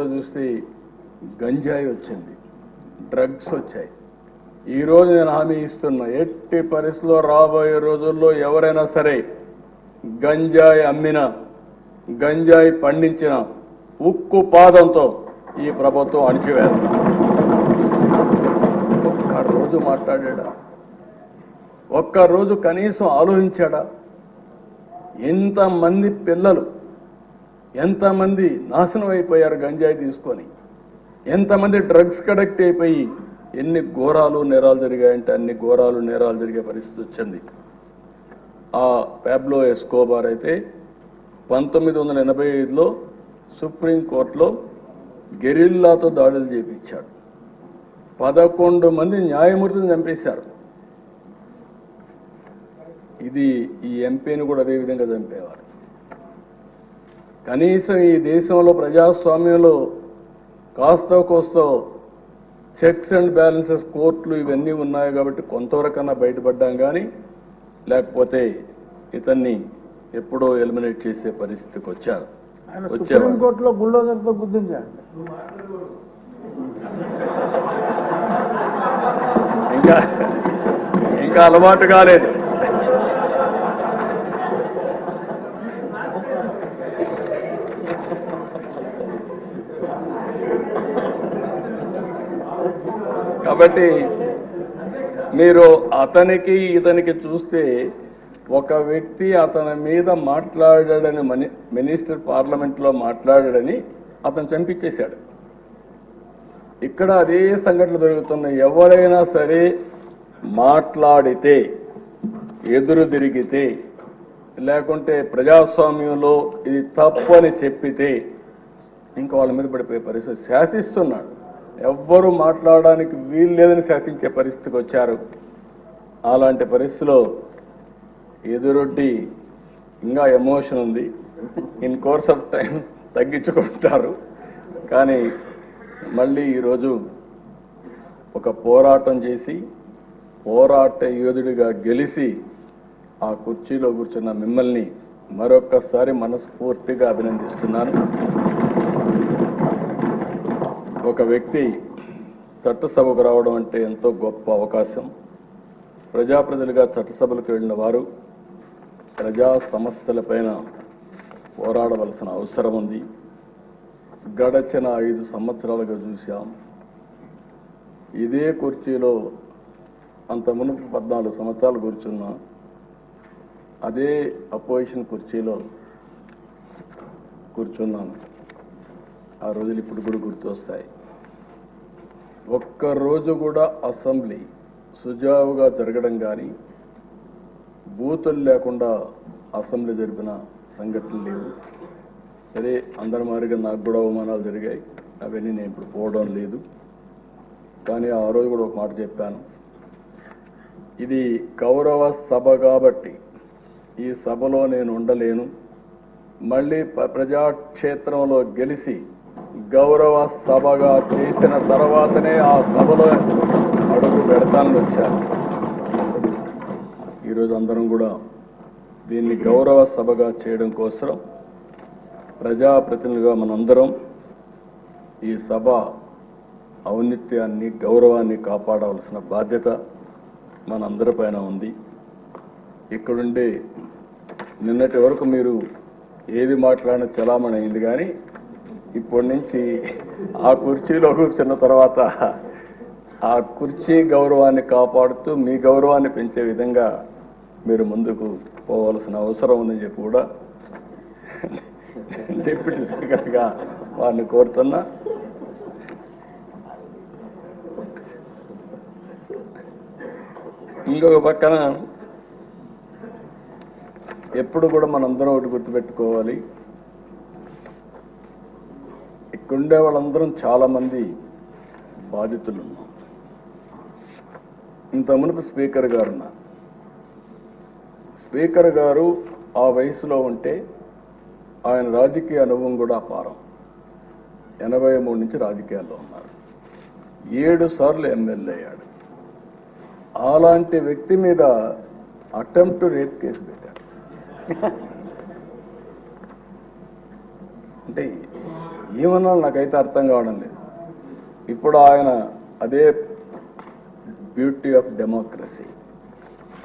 కూడా చూస్తే గంజాయి వచ్చింది, డ్రగ్స్ వచ్చాయి. ఈరోజు నేను హామీ ఇస్తున్నా, ఎట్టి పరిస్థితుల్లో రాబోయే రోజుల్లో ఎవరైనా సరే గంజాయి అమ్మినా, గంజాయి పండించిన ఉక్కు పాదంతో ఈ ప్రభుత్వం అణిచివేస్తాం. ఒక్కరోజు మాట్లాడా? ఒక్కరోజు కనీసం ఆలోచించాడా? ఎంతమంది పిల్లలు, ఎంతమంది నాశనం అయిపోయారు గంజాయి తీసుకొని, ఎంతమంది డ్రగ్స్ కడెక్ట్ అయిపోయి ఎన్ని ఘోరాలు నేరాలు జరిగాయంటే అన్ని ఘోరాలు నేరాలు జరిగే పరిస్థితి వచ్చింది. ఆ పాబ్లో ఎస్కోబార్ అయితే 1985లో సుప్రీంకోర్టులో గెరిల్లాతో దాడులు చేయించాడు. 11 మంది న్యాయమూర్తులను చంపేశారు. ఇది ఈ ఎంపీని కూడా అదే విధంగా చంపేవారు. కనీసం ఈ దేశంలో ప్రజాస్వామ్యంలో కాస్తో కోస్తో చెక్స్ అండ్ బ్యాలెన్సెస్, కోర్టులు ఇవన్నీ ఉన్నాయి కాబట్టి కొంతవరకన్నా బయటపడ్డాం. కానీ లేకపోతే ఇతన్ని ఎప్పుడో ఎలిమినేట్ చేసే పరిస్థితికి వచ్చారు. సుప్రీంకోర్టులో బుల్డోజర్తో గుర్తించారు. ఇంకా అలవాటు కాలేదు. కాబట్టి మీరు అతనికి ఇతనికి చూస్తే ఒక వ్యక్తి అతని మీద మాట్లాడాడని, మినిస్టర్ పార్లమెంట్లో మాట్లాడాడని అతను చంపించేశాడు. ఇక్కడ అదే సంఘటనలు జరుగుతున్నాయి. ఎవరైనా సరే మాట్లాడితే, ఎదురు తిరిగితే, లేకుంటే ప్రజాస్వామ్యంలో ఇది తప్పని చెప్పితే ఇంకా వాళ్ళ మీద పడిపోయే పరిస్థితి. శాసిస్తున్నాడు, ఎవ్వరూ మాట్లాడడానికి వీలు లేదని శాసించే పరిస్థితికి వచ్చారు. అలాంటి పరిస్థితిలో ఎదురొడ్డి ఇంకా ఎమోషన్ ఉంది. ఇన్ కోర్స్ ఆఫ్ టైం తగ్గించుకుంటారు. కానీ మళ్ళీ ఈరోజు ఒక పోరాటం చేసి, పోరాట యోధుడిగా గెలిచి ఆ కుర్చీలో కూర్చున్న మిమ్మల్ని మరొక్కసారి మనస్ఫూర్తిగా అభినందిస్తున్నాను. ఒక వ్యక్తి చట్టసభకు రావడం అంటే ఎంతో గొప్ప అవకాశం. ప్రజాప్రతినిధులుగా చట్టసభలకు వెళ్ళిన వారు ప్రజా సమస్యలపైన పోరాడవలసిన అవసరం ఉంది. గడచిన 5 సంవత్సరాలుగా చూశాం. ఇదే కుర్చీలో అంత మునుపు 14 సంవత్సరాలు కూర్చున్నా, అదే అపోజిషన్ కుర్చీలో కూర్చున్నాను. ఆ రోజులు ఇప్పుడు కూడా గుర్తొస్తాయి. ఒక్కరోజు కూడా అసెంబ్లీ సుజావుగా జరగడం కానీ, బూతులు లేకుండా అసెంబ్లీ జరిపిన సంఘటనలు లేవు. సరే, అందరి మాదిరిగా నాకు కూడా అవమానాలు జరిగాయి. అవన్నీ నేను ఇప్పుడు పోవడం లేదు. కానీ ఆ రోజు కూడా ఒక మాట చెప్పాను, ఇది గౌరవ సభ కాబట్టి ఈ సభలో నేను ఉండలేను. మళ్ళీ ప్రజాక్షేత్రంలో గెలిచి గౌరవ సభగా చేసిన తర్వాతనే ఆ సభలో అడుగు పెడతానని వచ్చాను. ఈరోజు అందరం కూడా దీన్ని గౌరవ సభగా చేయడం కోసం ప్రజాప్రతినిధులుగా మనందరం ఈ సభ ఔన్నత్యాన్ని, గౌరవాన్ని కాపాడవలసిన బాధ్యత మనందరిపైన ఉంది. ఇక్కడుండే నిన్నటి వరకు మీరు ఏది మాట్లాడిన చలామణి అయింది. కానీ ఇప్పటి నుంచి ఆ కుర్చీలో కూర్చున్న తర్వాత ఆ కుర్చీ గౌరవాన్ని కాపాడుతూ మీ గౌరవాన్ని పెంచే విధంగా మీరు ముందుకు పోవాల్సిన అవసరం ఉందని చెప్పి కూడా డిప్యూటీ స్పీకర్గా వారిని కోరుతున్నా. ఇంకొక పక్కన ఎప్పుడు కూడా మనందరం ఒకటి గుర్తుపెట్టుకోవాలి, ఇక్కడుండే వాళ్ళందరం చాలామంది బాధితులు ఉన్నాం. ఇంత మునుపు స్పీకర్ గారు ఉన్నారు. స్పీకర్ గారు ఆ వయసులో ఉంటే ఆయన రాజకీయ అనుభవం కూడా అపారం. 83 నుంచి రాజకీయాల్లో ఉన్నారు. 7 సార్లు ఎమ్మెల్యే అయ్యాడు. అలాంటి వ్యక్తి మీద అటెంప్ట్ రేప్ కేసు పెట్టారు. అంటే ఏమన్నా నాకైతే అర్థం కావడం లేదు. ఇప్పుడు ఆయన అదే బ్యూటీ ఆఫ్ డెమోక్రసీ,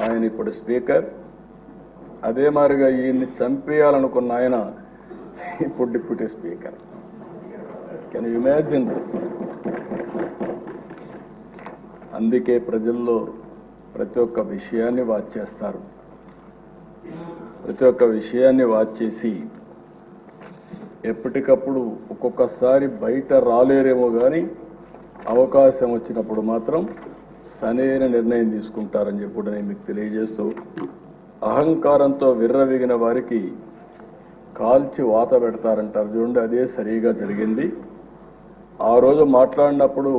ఆయన ఇప్పుడు స్పీకర్, అదే మాదిరిగా ఈయన్ని చంపేయాలనుకున్న ఆయన ఇప్పుడు deputy speaker. Can you imagine this? అందుకే ప్రజల్లో ప్రతి ఒక్క విషయాన్ని వాచ్ చేస్తారు. ప్రతి ఒక్క విషయాన్ని వాచ్ చేసి ఎప్పటికప్పుడు ఒక్కొక్కసారి బయట రాలేరేమో కానీ అవకాశం వచ్చినప్పుడు మాత్రం సరైన నిర్ణయం తీసుకుంటారని చెప్పి కూడా నేను మీకు తెలియజేస్తూ, అహంకారంతో విర్రవీగిన వారికి కాల్చి వాత పెడతారంటారు చూడండి, అదే సరిగా జరిగింది. ఆ రోజు మాట్లాడినప్పుడు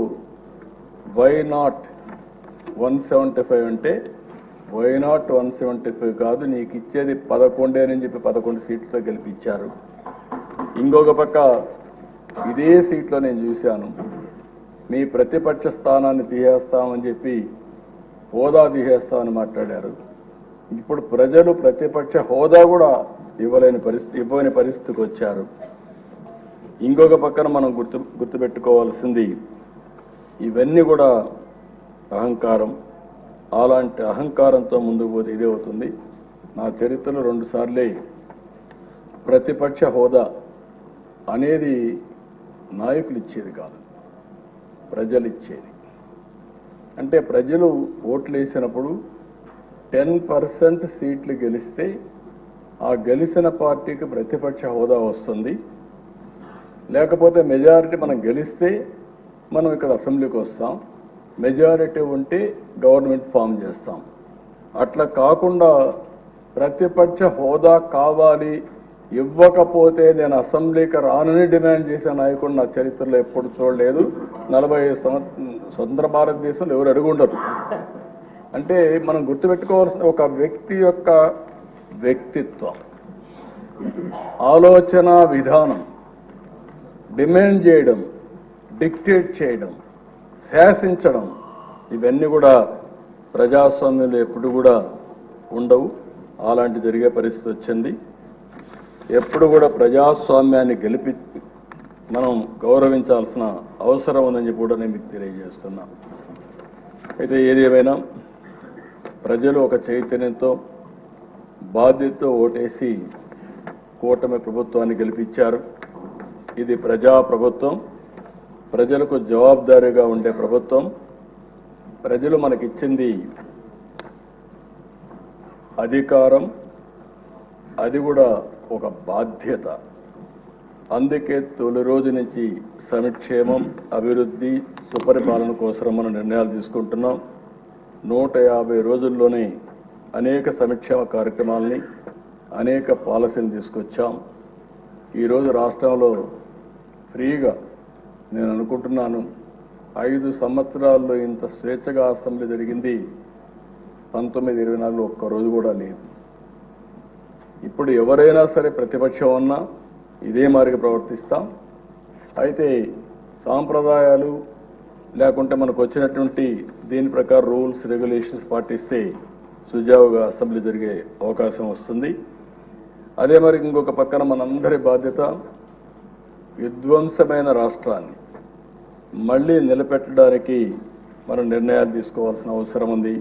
వై నాట్ 175 అంటే వై నాట్ 175 కాదు, నీకు ఇచ్చేది 11 అని చెప్పి 11 సీట్లతో గెలిపించారు. ఇంకొక పక్క ఇదే సీట్లో నేను చూశాను, మీ ప్రతిపక్ష స్థానాన్ని తీసేస్తామని చెప్పి హోదా తీసేస్తామని మాట్లాడారు. ఇప్పుడు ప్రజలు ప్రతిపక్ష హోదా కూడా ఇవ్వని పరిస్థితికి వచ్చారు. ఇంకొక పక్కన మనం గుర్తుపెట్టుకోవాల్సింది, ఇవన్నీ కూడా అహంకారం. అలాంటి అహంకారంతో ముందుకు పోతే ఇదే అవుతుంది. నా చరిత్రలో 2 సార్లే ప్రతిపక్ష హోదా అనేది నాయకులు ఇచ్చేది కాదు, ప్రజలు ఇచ్చేది. అంటే ప్రజలు ఓట్లు వేసినప్పుడు 10% సీట్లు గెలిస్తే ఆ గెలిచిన పార్టీకి ప్రతిపక్ష హోదా వస్తుంది. లేకపోతే మెజారిటీ మనం గెలిస్తే మనం ఇక్కడ అసెంబ్లీకి వస్తాం, మెజారిటీ ఉంటే గవర్నమెంట్ ఫామ్ చేస్తాం. అట్లా కాకుండా ప్రతిపక్ష హోదా కావాలి, ఇవ్వకపోతే నేను అసెంబ్లీకి రానని డిమాండ్ చేసే నాయకుడు నా చరిత్రలో ఎప్పుడు చూడలేదు. 45 స్వతంత్ర భారతదేశంలో ఎవరు అడుగుండరు. అంటే మనం గుర్తుపెట్టుకోవాల్సిన ఒక వ్యక్తి యొక్క వ్యక్తిత్వం, ఆలోచన విధానం, డిమాండ్ చేయడం, డిక్టేట్ చేయడం, శాసించడం, ఇవన్నీ కూడా ప్రజాస్వామ్యంలో ఎప్పుడు కూడా ఉండవు. అలాంటి జరిగే పరిస్థితి వచ్చింది. ఎప్పుడు కూడా ప్రజాస్వామ్యాన్ని మనం గౌరవించాల్సిన అవసరం ఉందని చెప్పి కూడా నేను మీకు తెలియజేస్తున్నా. అయితే ఏది ఏమైనా ప్రజలు ఒక చైతన్యంతో బాధ్యతతో ఓటేసి కూటమి ప్రభుత్వాన్ని గెలిపించారు. ఇది ప్రజా ప్రభుత్వం, ప్రజలకు జవాబుదారీగా ఉండే ప్రభుత్వం. ప్రజలు మనకిచ్చింది అధికారం, అది కూడా ఒక బాధ్యత. అందుకే తొలి రోజు నుంచి సంక్షేమం, అభివృద్ధి, సుపరిపాలన కోసం మనం నిర్ణయాలు తీసుకుంటున్నాం. 150 రోజుల్లోనే అనేక సంక్షేమ కార్యక్రమాలని, అనేక పాలసీని తీసుకొచ్చాం. ఈరోజు రాష్ట్రంలో ఫ్రీగా నేను అనుకుంటున్నాను 5 సంవత్సరాల్లో ఇంత స్వేచ్ఛగా అసెంబ్లీ జరిగింది 1924 ఒక్కరోజు కూడా లేదు. ఇప్పుడు ఎవరైనా సరే ప్రతిపక్షం ఉన్నా ఇదే మాదిరిగా ప్రవర్తిస్తాం. అయితే సాంప్రదాయాలు లేకుంటే మనకు వచ్చినటువంటి దీని ప్రకారం రూల్స్ రెగ్యులేషన్స్ పాటిస్తే సుజావుగా అసెంబ్లీ జరిగే అవకాశం వస్తుంది. అదే మరి ఇంకొక పక్కన మనందరి బాధ్యత విధ్వంసమైన రాష్ట్రాన్ని మళ్ళీ నిలబెట్టడానికి మనం నిర్ణయాలు తీసుకోవాల్సిన అవసరం ఉంది.